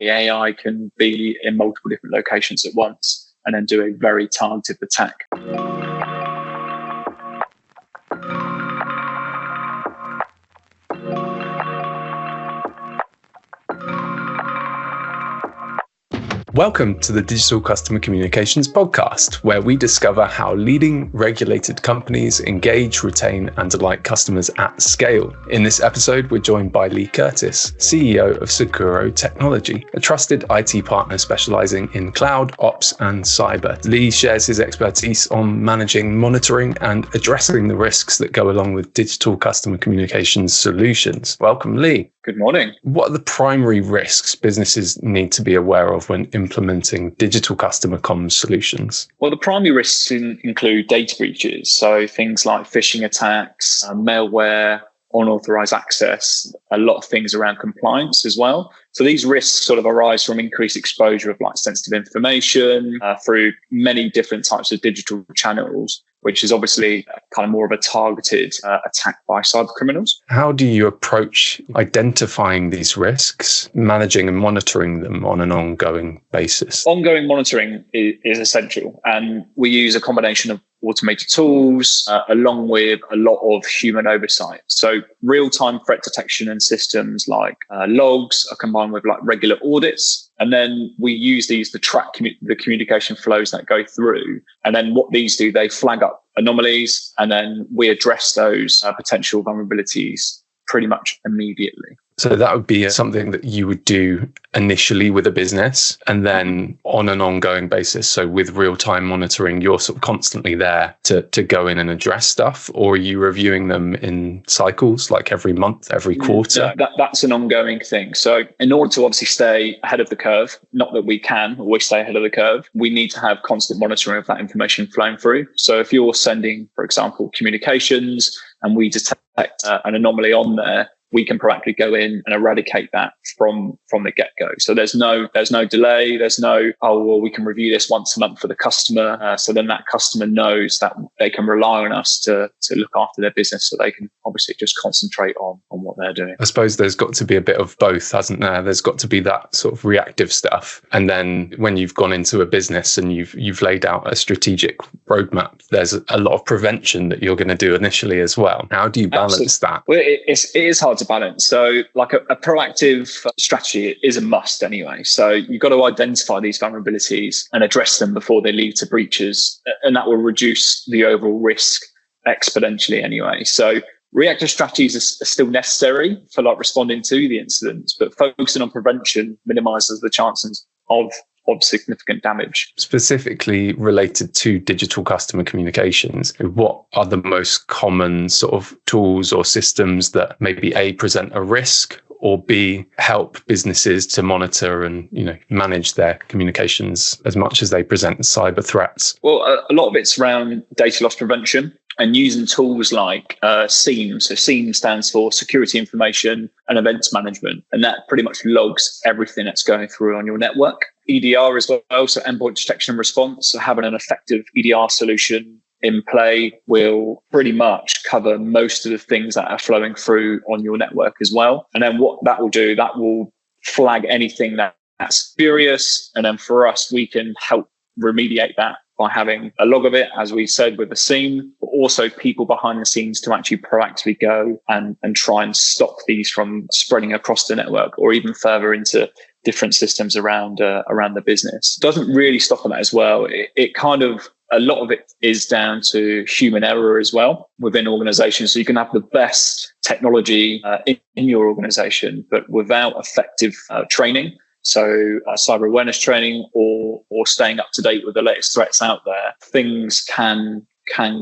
The AI can be in multiple different locations at once and then do a very targeted attack. Welcome to the Digital Customer Communications Podcast, where we discover how leading regulated companies engage, retain, and delight customers at scale. In this episode, we're joined by Lee Curtis, CEO of Seguro Technology, a trusted IT partner specializing in cloud, ops, and cyber. Lee shares his expertise on managing, monitoring, and addressing the risks that go along with digital customer communications solutions. Welcome, Lee. Good morning. What are the primary risks businesses need to be aware of when implementing digital customer comms solutions? Well, the primary risks include data breaches. So things like phishing attacks, malware, unauthorized access, a lot of things around compliance as well. So these risks sort of arise from increased exposure of sensitive information through many different types of digital channels, which is obviously kind of more of a targeted attack by cyber criminals. How do you approach identifying these risks, managing and monitoring them on an ongoing basis? Ongoing monitoring is essential, and we use a combination of automated tools along with a lot of human oversight. So real-time threat detection and systems like logs are combined with regular audits. And then we use these to track the communication flows that go through. And then what these do, they flag up anomalies, and then we address those potential vulnerabilities pretty much immediately. So that would be something that you would do initially with a business and then on an ongoing basis. So with real-time monitoring, you're sort of constantly there to go in and address stuff, or are you reviewing them in cycles, like every month, every quarter? That's an ongoing thing. So in order to obviously stay ahead of the curve, not that we can always stay ahead of the curve, we need to have constant monitoring of that information flowing through. So if you're sending, for example, communications and we detect an anomaly on there, we can proactively go in and eradicate that from the get-go. So there's no delay. There's no, we can review this once a month for the customer. So then that customer knows that they can rely on us to look after their business, so they can obviously just concentrate on what they're doing. I suppose there's got to be a bit of both, hasn't there? There's got to be that sort of reactive stuff. And then when you've gone into a business and you've laid out a strategic roadmap, there's a lot of prevention that you're going to do initially as well. How do you balance that? Well, it is hard to balance. So a proactive strategy is a must anyway. So you've got to identify these vulnerabilities and address them before they lead to breaches. And that will reduce the overall risk exponentially anyway. So reactive strategies are still necessary for responding to the incidents, but focusing on prevention minimizes the chances of significant damage. Specifically related to digital customer communications, what are the most common sort of tools or systems that maybe A, present a risk, or B, help businesses to monitor and manage their communications as much as they present cyber threats? Well, a lot of it's around data loss prevention and using tools like SIEM. So SIEM stands for Security Information and Events Management, and that pretty much logs everything that's going through on your network. EDR as well, so endpoint detection and response. So having an effective EDR solution in play will pretty much cover most of the things that are flowing through on your network as well. And then what that will do, that will flag anything that's spurious. And then for us, we can help remediate that by having a log of it, as we said, with a SIEM, but also people behind the scenes to actually proactively go and try and stop these from spreading across the network or even further into different systems around the business. Doesn't really stop on that as well. A lot of it is down to human error as well within organizations. So you can have the best technology in your organization, but without effective training. So cyber awareness training or staying up to date with the latest threats out there, things can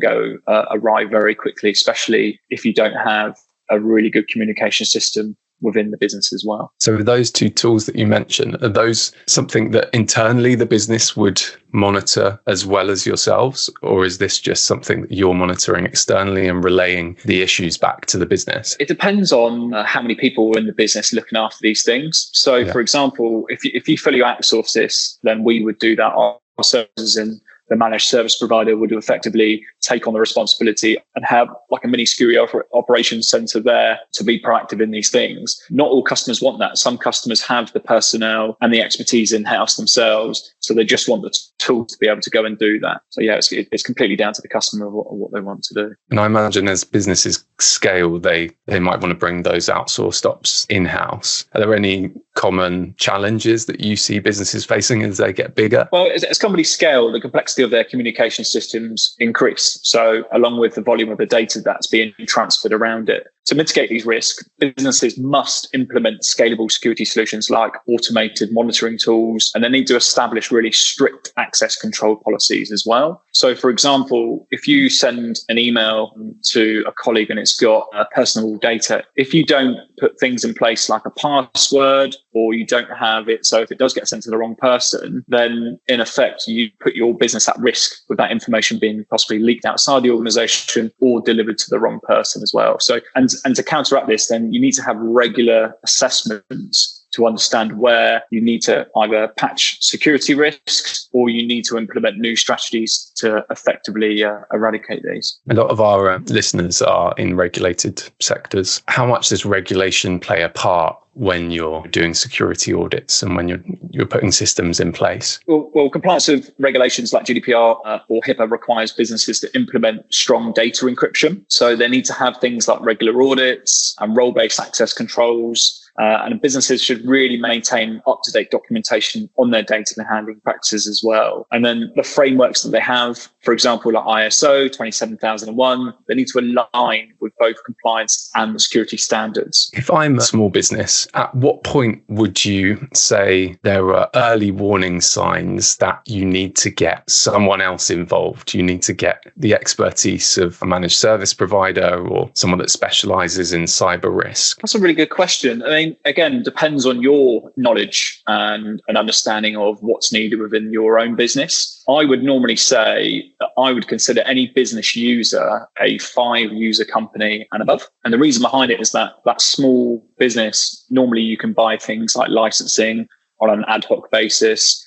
go awry very quickly, especially if you don't have a really good communication system within the business as well. So those two tools that you mentioned, are those something that internally the business would monitor as well as yourselves? Or is this just something that you're monitoring externally and relaying the issues back to the business? It depends on how many people are in the business looking after these things. So for example, if you fully outsource this, then we would do that ourselves in the managed service provider would effectively take on the responsibility and have like a mini security operations center there to be proactive in these things. Not all customers want that. Some customers have the personnel and the expertise in-house themselves, so they just want the tool to be able to go and do that. So yeah, it's completely down to the customer of what they want to do. And I imagine as businesses scale, they might want to bring those outsourced ops in-house. Are there any common challenges that you see businesses facing as they get bigger? Well, as companies scale, the complexity of their communication systems increase. So along with the volume of the data that's being transferred around it. To mitigate these risks, businesses must implement scalable security solutions like automated monitoring tools, and they need to establish really strict access control policies as well. So, for example, if you send an email to a colleague and it's got personal data, if you don't put things in place like a password, or you don't have it, so if it does get sent to the wrong person, then in effect, you put your business at risk with that information being possibly leaked outside the organization or delivered to the wrong person as well. So, and to counteract this, then you need to have regular assessments to understand where you need to either patch security risks or you need to implement new strategies to effectively eradicate these. A lot of our listeners are in regulated sectors. How much does regulation play a part when you're doing security audits and when you're putting systems in place? Well, compliance with regulations like GDPR or HIPAA requires businesses to implement strong data encryption. So they need to have things like regular audits and role-based access controls. And businesses should really maintain up-to-date documentation on their data handling practices as well. And then the frameworks that they have, for example, like ISO 27001, they need to align with both compliance and the security standards. If I'm a small business, at what point would you say there are early warning signs that you need to get someone else involved? You need to get the expertise of a managed service provider or someone that specializes in cyber risk? That's a really good question. I mean, again, depends on your knowledge and an understanding of what's needed within your own business. I would normally say that I would consider any business user a 5-user company and above. And the reason behind it is that small business, normally you can buy things like licensing on an ad hoc basis.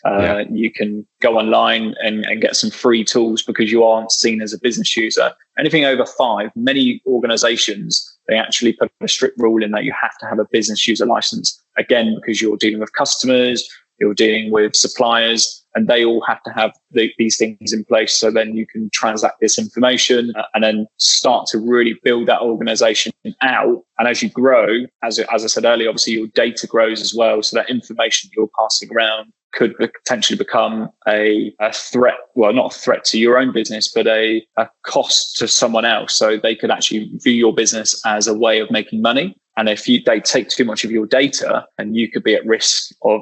You can go online and get some free tools because you aren't seen as a business user. Anything over 5, many organizations, they actually put a strict rule in that you have to have a business user license. Again, because you're dealing with customers, you're dealing with suppliers, and they all have to have these things in place. So then you can transact this information and then start to really build that organization out. And as you grow, as I said earlier, obviously your data grows as well. So that information you're passing around could potentially become a threat. Well, not a threat to your own business, but a cost to someone else. So they could actually view your business as a way of making money. And if they take too much of your data, and you could be at risk of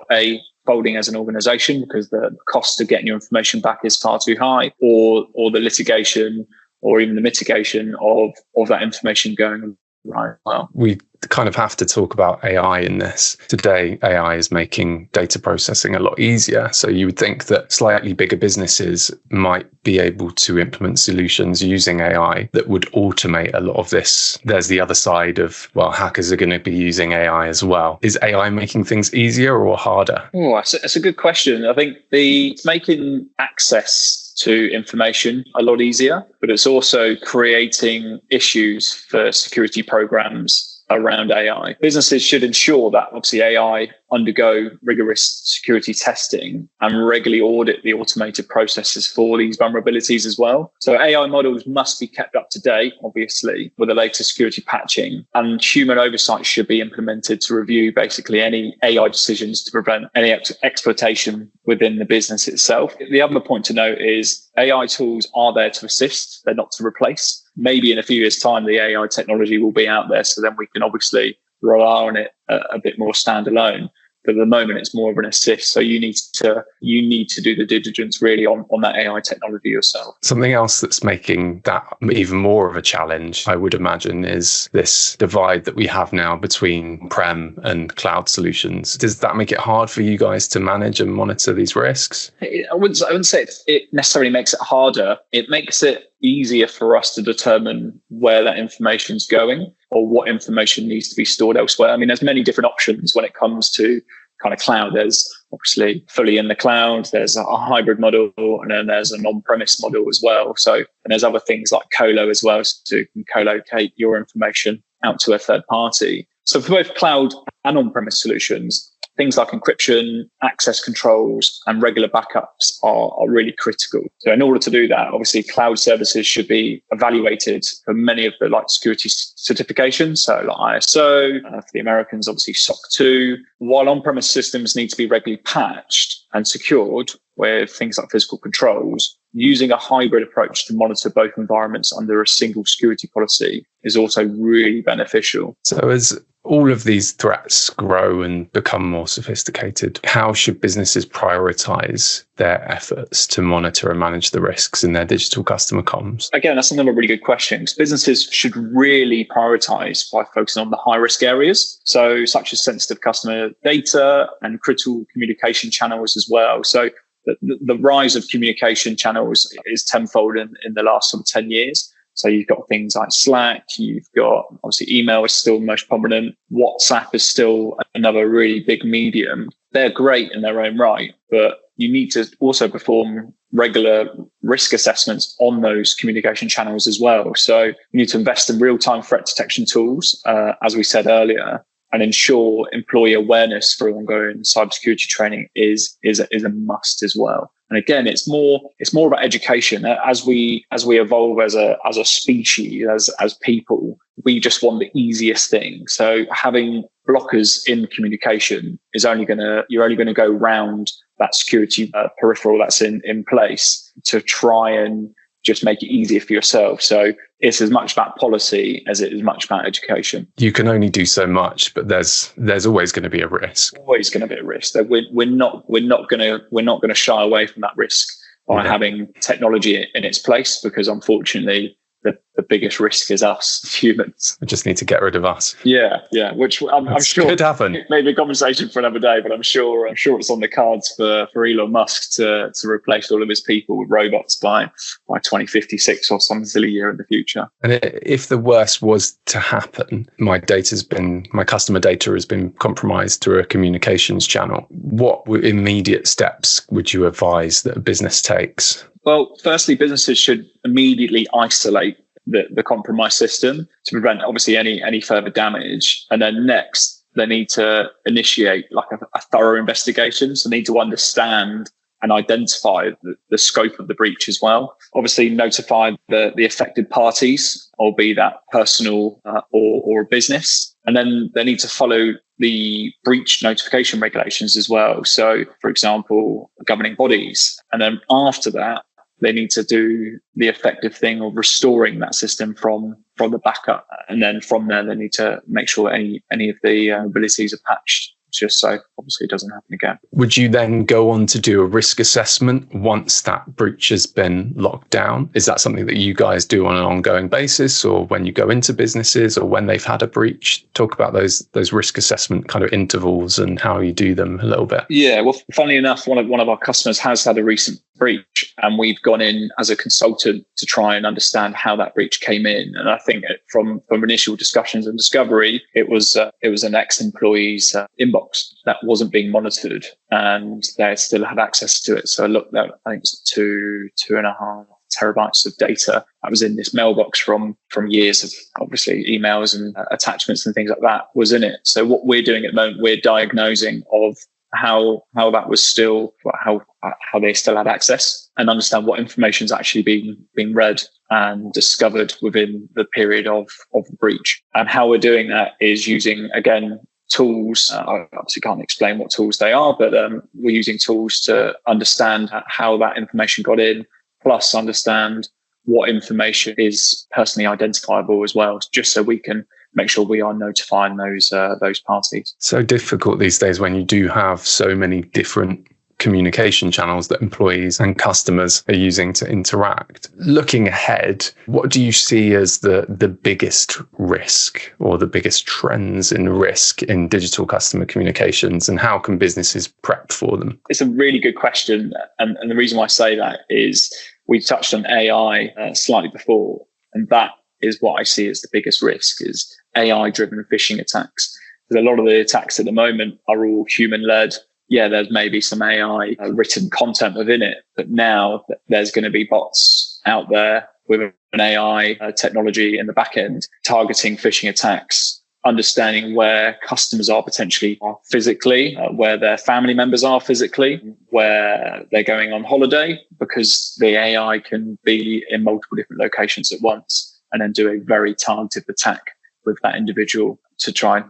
folding as an organization because the cost of getting your information back is far too high, or the litigation or even the mitigation of that information going right well. We kind of have to talk about AI in this. Today, AI is making data processing a lot easier. So you would think that slightly bigger businesses might be able to implement solutions using AI that would automate a lot of this. There's the other side of, well, hackers are going to be using AI as well. Is AI making things easier or harder? Oh, that's a good question. I think it's making access to information a lot easier, but it's also creating issues for security programs around AI. Businesses should ensure that obviously AI undergo rigorous security testing and regularly audit the automated processes for these vulnerabilities as well. So AI models must be kept up to date, obviously, with the latest security patching, and human oversight should be implemented to review basically any AI decisions to prevent any exploitation within the business itself. The other point to note is AI tools are there to assist, they're not to replace. Maybe in a few years' time, the AI technology will be out there, so then we can obviously rely on it a bit more standalone. But at the moment, it's more of an assist. So you need to do the diligence really on that AI technology yourself. Something else that's making that even more of a challenge, I would imagine, is this divide that we have now between prem and cloud solutions. Does that make it hard for you guys to manage and monitor these risks? I wouldn't say it necessarily makes it harder. It makes it easier for us to determine where that information is going or what information needs to be stored elsewhere. I mean, there's many different options when it comes to kind of cloud. There's obviously fully in the cloud, there's a hybrid model, and then there's an on-premise model as well. So, and there's other things like colo as well, so you can co-locate your information out to a third party. So for both cloud and on-premise solutions, things like encryption, access controls, and regular backups are really critical. So in order to do that, obviously cloud services should be evaluated for many of the like security certifications. So like ISO, for the Americans, obviously SOC 2, while on-premise systems need to be regularly patched and secured with things like physical controls. Using a hybrid approach to monitor both environments under a single security policy is also really beneficial. So as all of these threats grow and become more sophisticated, how should businesses prioritize their efforts to monitor and manage the risks in their digital customer comms? Again, that's another really good question, because businesses should really prioritize by focusing on the high risk areas. So such as sensitive customer data and critical communication channels as well. So the rise of communication channels is tenfold in the last sort of 10 years. So you've got things like Slack, you've got obviously email is still most prominent. WhatsApp is still another really big medium. They're great in their own right, but you need to also perform regular risk assessments on those communication channels as well. So you need to invest in real-time threat detection tools, as we said earlier, and ensure employee awareness for ongoing cybersecurity training is a must as well. And again, it's more about education. As we evolve as a species, as people, we just want the easiest thing. So having blockers in communication you're only going to go round that security peripheral that's in place to try and just make it easier for yourself. So it's as much about policy as it is much about education. You can only do so much, but there's always going to be a risk. Always going to be a risk. We're not going to shy away from that risk by having technology in its place, because unfortunately the biggest risk is us humans. We just need to get rid of us. Yeah. Which I'm sure could happen. It may be a conversation for another day, but I'm sure it's on the cards for Elon Musk to replace all of his people with robots by 2056 or some silly year in the future. And if the worst was to happen, my customer data has been compromised through a communications channel, what immediate steps would you advise that a business takes? Well, firstly, businesses should immediately isolate the compromised system to prevent obviously any further damage. And then next, they need to initiate like a thorough investigation. So they need to understand and identify the scope of the breach as well. Obviously, notify the affected parties, or be that personal or a business. And then they need to follow the breach notification regulations as well. So, for example, governing bodies. And then after that, they need to do the effective thing of restoring that system from the backup. And then from there, they need to make sure any of the abilities are patched, just so obviously it doesn't happen again. Would you then go on to do a risk assessment once that breach has been locked down? Is that something that you guys do on an ongoing basis, or when you go into businesses, or when they've had a breach? Talk about those risk assessment kind of intervals and how you do them a little bit. Yeah, well, funnily enough, one of our customers has had a recent breach, and we've gone in as a consultant to try and understand how that breach came in. And I think from initial discussions and discovery, it was an ex-employee's inbox that wasn't being monitored, and they still had access to it. So I looked at, I think it was 2.5 terabytes of data that was in this mailbox from years of obviously emails and attachments and things like that was in it. So what we're doing at the moment, we're diagnosing of how that was still, how they still had access, and understand what information is actually being read and discovered within the period of the breach. And how we're doing that is using, again, tools. I obviously can't explain what tools they are, but we're using tools to understand how that information got in, plus understand what information is personally identifiable as well, just so we can make sure we are notifying those parties. So difficult these days when you do have so many different communication channels that employees and customers are using to interact. Looking ahead, what do you see as the biggest risk or the biggest trends in risk in digital customer communications, and how can businesses prep for them? It's a really good question. And the reason why I say that is we touched on AI slightly before, and that is what I see as the biggest risk, is AI-driven phishing attacks. because a lot of the attacks at the moment are all human-led. Yeah, there's maybe some AI written content within it, but now there's going to be bots out there with an AI technology in the back end targeting phishing attacks, understanding where customers are potentially physically, where their family members are physically, where they're going on holiday, because the AI can be in multiple different locations at once and then do a very targeted attack with that individual to try and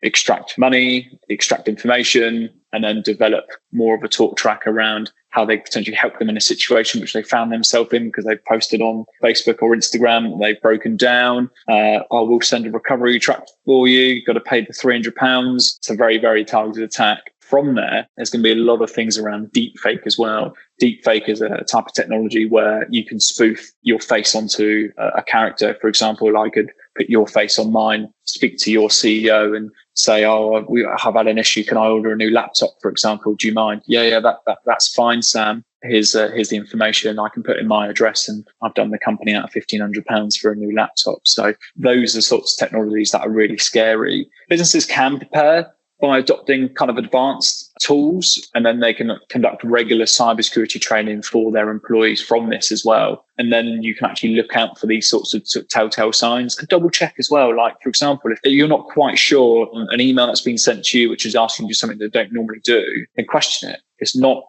extract money, extract information, and then develop more of a talk track around how they potentially help them in a situation which they found themselves in because they've posted on Facebook or Instagram, they've broken down. We'll send a recovery track for you. You've got to pay the £300. It's a very, very targeted attack. From there, there's going to be a lot of things around deepfake as well. Deepfake is a type of technology where you can spoof your face onto a character. For example, I could put your face on mine, speak to your CEO and say, we have had an issue. Can I order a new laptop, for example? Do you mind? Yeah, that's fine, Sam. Here's the information I can put in my address, and I've done the company out of £1,500 for a new laptop. So those are sorts of technologies that are really scary. Businesses can prepare by adopting kind of advanced tools, and then they can conduct regular cybersecurity training for their employees from this as well. And then you can actually look out for these sorts of telltale signs and double check as well. Like, for example, if you're not quite sure on an email that's been sent to you, which is asking you something they don't normally do, then question it. It's not,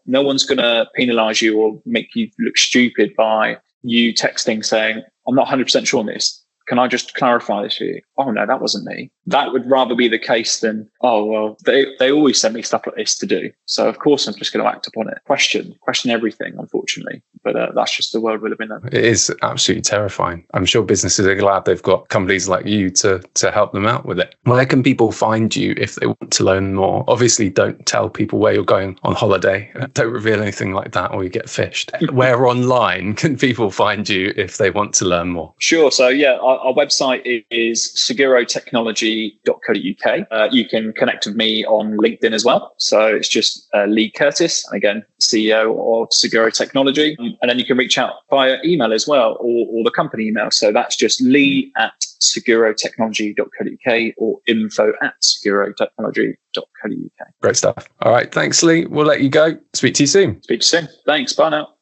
no one's going to penalize you or make you look stupid by you texting saying, I'm not 100% sure on this. Can I just clarify this for you? Oh, no, that wasn't me. That would rather be the case than, they always send me stuff like this to do. So, of course, I'm just going to act upon it. Question everything, unfortunately. But that's just the world we live in. It is absolutely terrifying. I'm sure businesses are glad they've got companies like you to help them out with it. Where can people find you if they want to learn more? Obviously, don't tell people where you're going on holiday. Don't reveal anything like that or you get phished. Where online can people find you if they want to learn more? Sure. So, our website is segurotechnology.co.uk. You can connect with me on LinkedIn as well. So it's just Lee Curtis, again, CEO of Seguro Technology. And then you can reach out via email as well, or the company email. So that's just lee@segurotechnology.co.uk or info@segurotechnology.co.uk. Great stuff. All right. Thanks, Lee. We'll let you go. Speak to you soon. Thanks. Bye now.